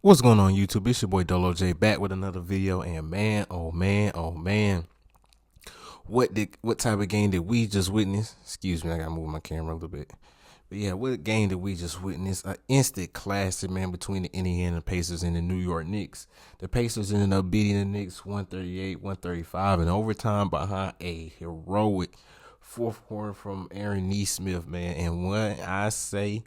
What's going on YouTube? It's your boy Dolo J back with another video, and man, oh man, oh man, what type of game did we just witness? Excuse me, I gotta move my camera a little bit. But yeah, what game did we just witness? An instant classic, man, between the Indiana Pacers and the New York Knicks. The Pacers ended up beating the Knicks 138-135 in overtime behind a heroic fourth quarter from Aaron Nesmith, man. And what I say,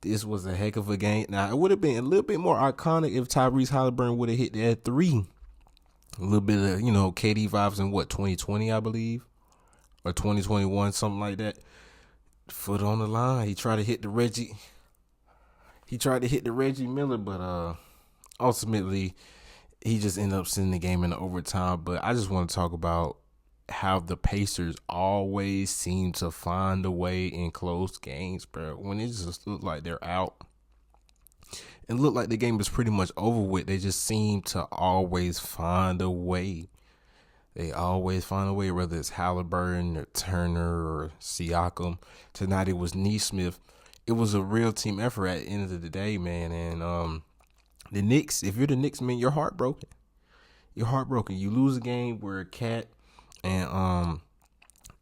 this was a heck of a game. Now, it would have been a little bit more iconic if Tyrese Halliburton would have hit that three. A little bit of, KD vibes in 2020, I believe, or 2021, something like that. Foot on the line. He tried to hit the Reggie. He tried to hit the Reggie Miller, but ultimately he just ended up sending the game in the overtime. But I just want to talk about how the Pacers always seem to find a way in close games, bro. When it just looked like they're out and looked like the game was pretty much over with, they just seem to always find a way. They always find a way, whether it's Halliburton or Turner or Siakam. Tonight it was Nesmith. It was a real team effort at the end of the day, man. And the Knicks, if you're the Knicks, man, you're heartbroken. You're heartbroken. You lose a game where Cat and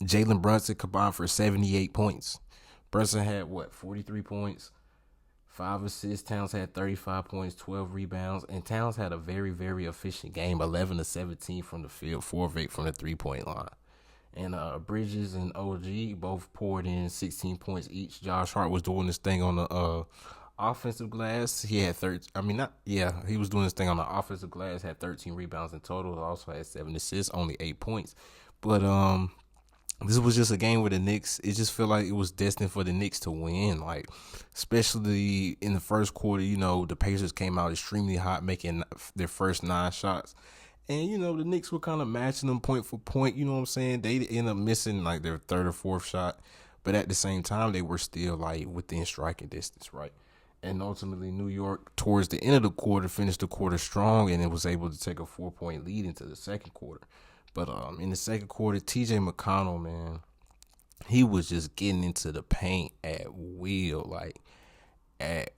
Jalen Brunson combined for 78 points. Brunson had 43 points, 5 assists. Towns had 35 points, 12 rebounds, and Towns had a very, very efficient game, 11 to 17 from the field, 4 of 8 from the 3-point line. And Bridges and OG both poured in 16 points each. Josh Hart was doing this thing on the offensive glass. He had he was doing this thing on the offensive glass, had 13 rebounds in total, also had 7 assists, only 8 points. But this was just a game with the Knicks. It just felt like it was destined for the Knicks to win. Like, especially in the first quarter, the Pacers came out extremely hot, making their first 9 shots. And, the Knicks were kind of matching them point for point. You know what I'm saying? They ended up missing like their third or fourth shot. But at the same time, they were still like within striking distance, right? And ultimately, New York, towards the end of the quarter, finished the quarter strong, and it was able to take a 4-point lead into the second quarter. But in the second quarter, T.J. McConnell, man, he was just getting into the paint at will. Like, it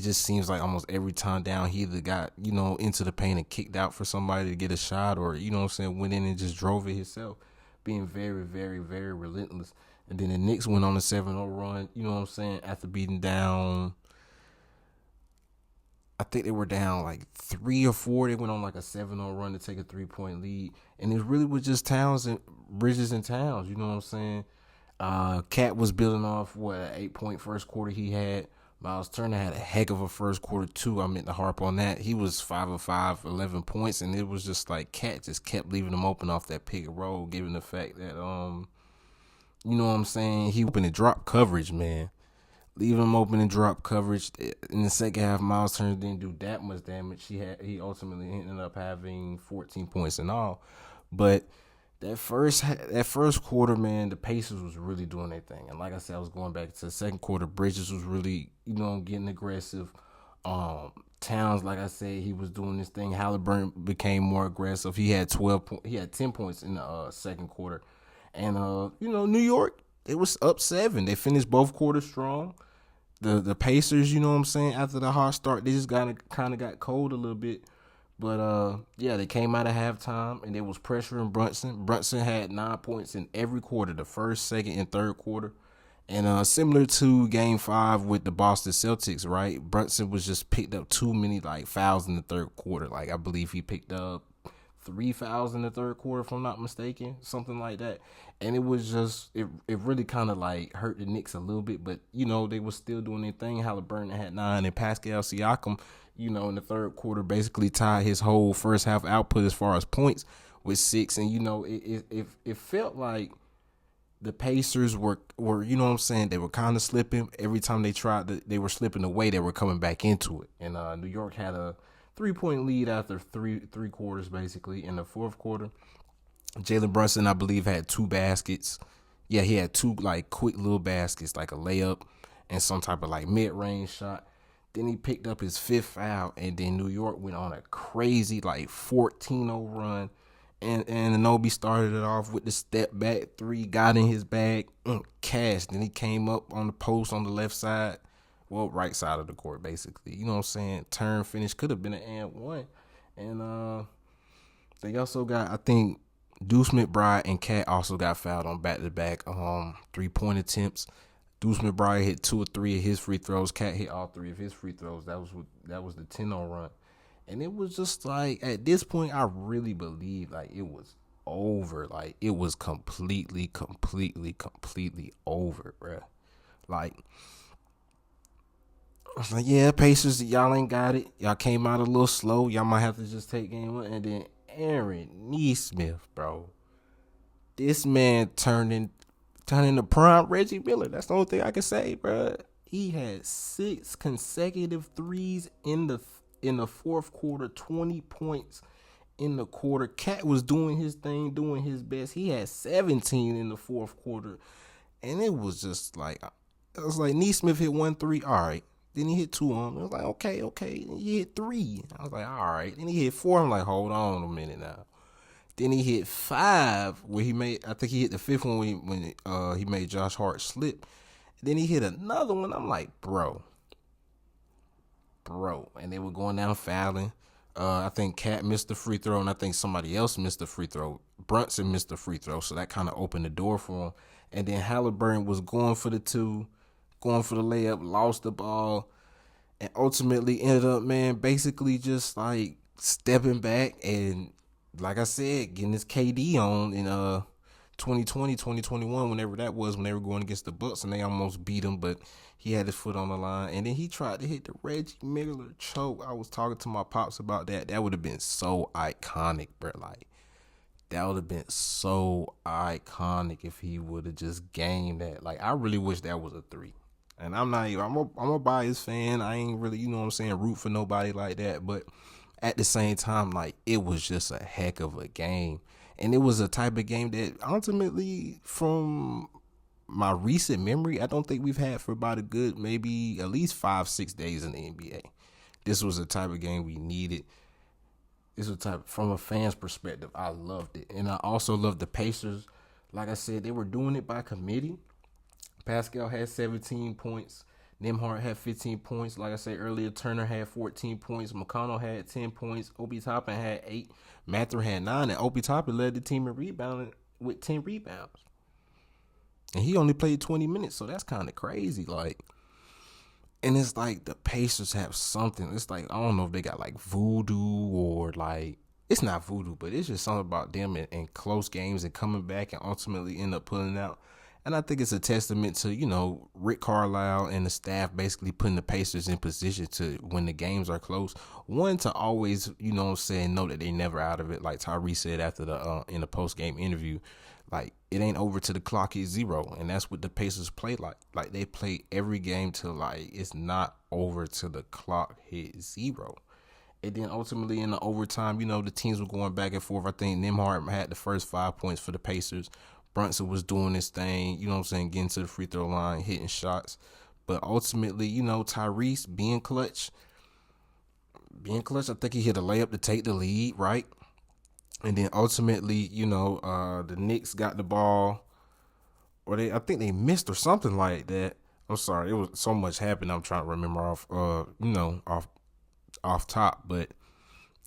just seems like almost every time down, he either got, into the paint and kicked out for somebody to get a shot, or, went in and just drove it himself, being very, very, very relentless. And then the Knicks went on a 7-0 run, after beating down, I think they were down like 3 or 4. They went on like a 7-0 run to take a 3-point lead. And it really was just Towns and Bridges and Towns, Cat was building off, an 8-point first quarter he had. Miles Turner had a heck of a first quarter, too. I meant to harp on that. He was 5 of 5, 11 points, and it was just like Cat just kept leaving him open off that pick and roll, given the fact that, he opened and drop coverage, man. Leaving him open and drop coverage. In the second half, Miles Turner didn't do that much damage. He ultimately ended up having 14 points in all. But that first quarter, man, the Pacers was really doing their thing. And like I said, I was going back to the second quarter. Bridges was really, getting aggressive. Towns, like I said, he was doing this thing. Halliburton became more aggressive. He had 10 points in the second quarter. And New York, it was up 7. They finished both quarters strong. The Pacers, after the hot start, they just kind of got cold a little bit. But, they came out of halftime, and they was pressuring Brunson. Brunson had 9 points in every quarter, the first, second, and third quarter. And similar to Game 5 with the Boston Celtics, right? Brunson was just picked up too many, fouls in the third quarter. Like, I believe he picked up 3 fouls in the third quarter, if I'm not mistaken, something like that. And it was just, it really kind of, hurt the Knicks a little bit. But, they were still doing their thing. Halliburton had 9, and Pascal Siakam, in the third quarter, basically tied his whole first half output as far as points with 6. And, it felt like the Pacers were they were kind of slipping. Every time they were slipping away, they were coming back into it. And New York had a 3-point lead after three quarters, basically. In the fourth quarter, Jalen Brunson, I believe, had 2 baskets. Yeah, he had 2, quick little baskets, like a layup and some type of, mid-range shot. Then he picked up his 5th foul, and then New York went on a crazy, 14-0 run. And Anobi started it off with the step back 3, got in his bag, cashed. Then he came up on the post on the left side well, right side of the court, basically. You know what I'm saying? Turn finish could have been an and one. And they also got, I think, Deuce McBride and Cat also got fouled on back-to-back 3-point attempts. Deuce McBride hit 2 or 3 of his free throws. Cat hit all 3 of his free throws. That was the 10-0 run. And it was just like, at this point, I really believe like it was over. Like it was completely over, bruh. Like, I was like, yeah, Pacers, y'all ain't got it. Y'all came out a little slow. Y'all might have to just take game one. And then Aaron Nesmith, bro. This man turned into prime Reggie Miller. That's the only thing I can say, bro. He had 6 consecutive threes in the fourth quarter, 20 points in the quarter. Cat was doing his thing, doing his best. He had 17 in the fourth quarter. And it was just like, it was like Nesmith hit 1 3. All right. Then he hit 2 on. I was like, okay. Then he hit 3. I was like, all right. Then he hit 4. I'm like, hold on a minute now. Then he hit 5 where he made, I think he hit the 5th one when he made Josh Hart slip. Then he hit another one. I'm like, bro. And they were going down fouling. I think Cat missed the free throw, and I think somebody else missed the free throw. Brunson missed the free throw, so that kind of opened the door for him. And then Halliburton was going for the 2, going for the layup, lost the ball, and ultimately ended up, man, basically just like stepping back and, like I said, getting his KD on in 2020, 2021, whenever that was, when they were going against the Bucks and they almost beat him, but he had his foot on the line. And then he tried to hit the Reggie Miller choke. I was talking to my pops about that. That would have been so iconic, bro. Like, that would have been so iconic if he would have just gained that. Like, I really wish that was a 3. And I'm a biased fan. I ain't really, you know what I'm saying, root for nobody like that. But at the same time, like, it was just a heck of a game. And it was a type of game that ultimately, from my recent memory, I don't think we've had for about a good, maybe at least 5-6 days in the NBA. This was a type of game we needed. This was from a fan's perspective, I loved it. And I also loved the Pacers. Like I said, they were doing it by committee. Pascal had 17 points. Nembhard had 15 points. Like I said earlier, Turner had 14 points. McConnell had 10 points. Obi Toppin had 8. Mather had 9. And Obi Toppin led the team in rebounding with 10 rebounds. And he only played 20 minutes, so that's kind of crazy. Like, and it's like the Pacers have something. It's like, I don't know if they got like voodoo or like, it's not voodoo, but it's just something about them in close games and coming back and ultimately end up pulling out. And I think it's a testament to, you know, Rick Carlisle and the staff basically putting the Pacers in position to, when the games are close, one, to always, you know what I'm saying, know that they never out of it. Like Tyrese said after the in the post-game interview, like, it ain't over till the clock is 0. And that's what the Pacers play like. Like, they play every game till, like, it's not over till the clock hit 0. And then ultimately in the overtime, you know, the teams were going back and forth. I think Nembhard had the first 5 points for the Pacers. Brunson was doing his thing, you know what I'm saying, getting to the free throw line, hitting shots. But ultimately, you know, Tyrese being clutch, I think he hit a layup to take the lead, right? And then ultimately, you know, the Knicks got the ball, or I think they missed or something like that. I'm sorry, it was so much happened. I'm trying to remember off top. But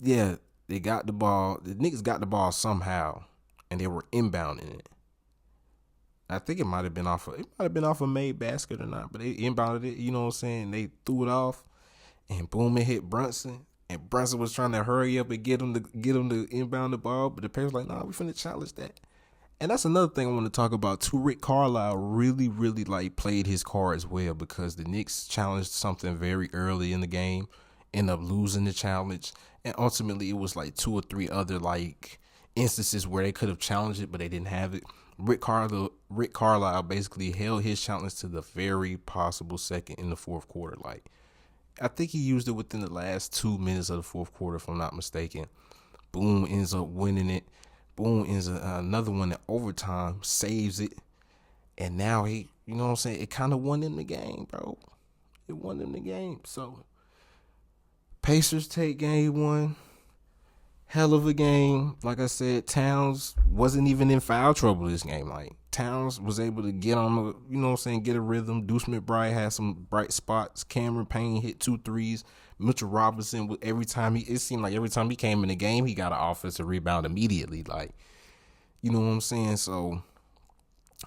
yeah, they got the ball. The Knicks got the ball somehow, and they were inbounding it. I think it might have been off a made basket or not, but they inbounded it, you know what I'm saying? They threw it off, and boom, it hit Brunson. And Brunson was trying to hurry up and get him to inbound the ball, but the Pacers were like, nah, we finna challenge that. And that's another thing I want to talk about too. Rick Carlisle really, really like played his cards well, because the Knicks challenged something very early in the game, ended up losing the challenge, and ultimately it was like 2 or 3 other like instances where they could have challenged it, but they didn't have it. Rick Carlisle basically held his challenge to the very possible second in the fourth quarter. Like, I think he used it within the last 2 minutes of the fourth quarter, if I'm not mistaken. Boom, ends up winning it. Boom, ends another one in overtime, saves it. And now he, you know what I'm saying, it kind of won him the game, bro. It won him the game. So, Pacers take game 1. Hell of a game. Like I said, Towns wasn't even in foul trouble this game. Like, Towns was able to get on the, you know what I'm saying, get a rhythm. Deuce McBride had some bright spots. Cameron Payne hit 2 threes. Mitchell Robinson, it seemed like every time he came in the game, he got an offensive rebound immediately. Like, you know what I'm saying? So,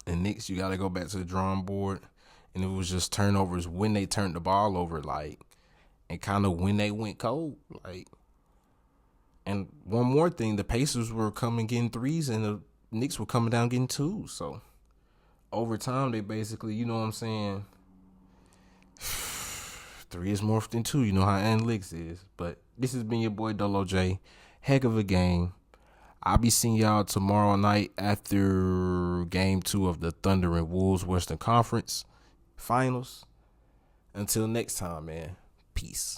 the Knicks, you got to go back to the drawing board. And it was just turnovers when they turned the ball over, like, and kind of when they went cold, like. And one more thing, the Pacers were coming getting threes, and the Knicks were coming down getting twos. So, over time, they basically, you know what I'm saying, 3 is more than 2. You know how analytics is. But this has been your boy Dolo J. Heck of a game. I'll be seeing y'all tomorrow night after Game 2 of the Thunder and Wolves Western Conference Finals. Until next time, man. Peace.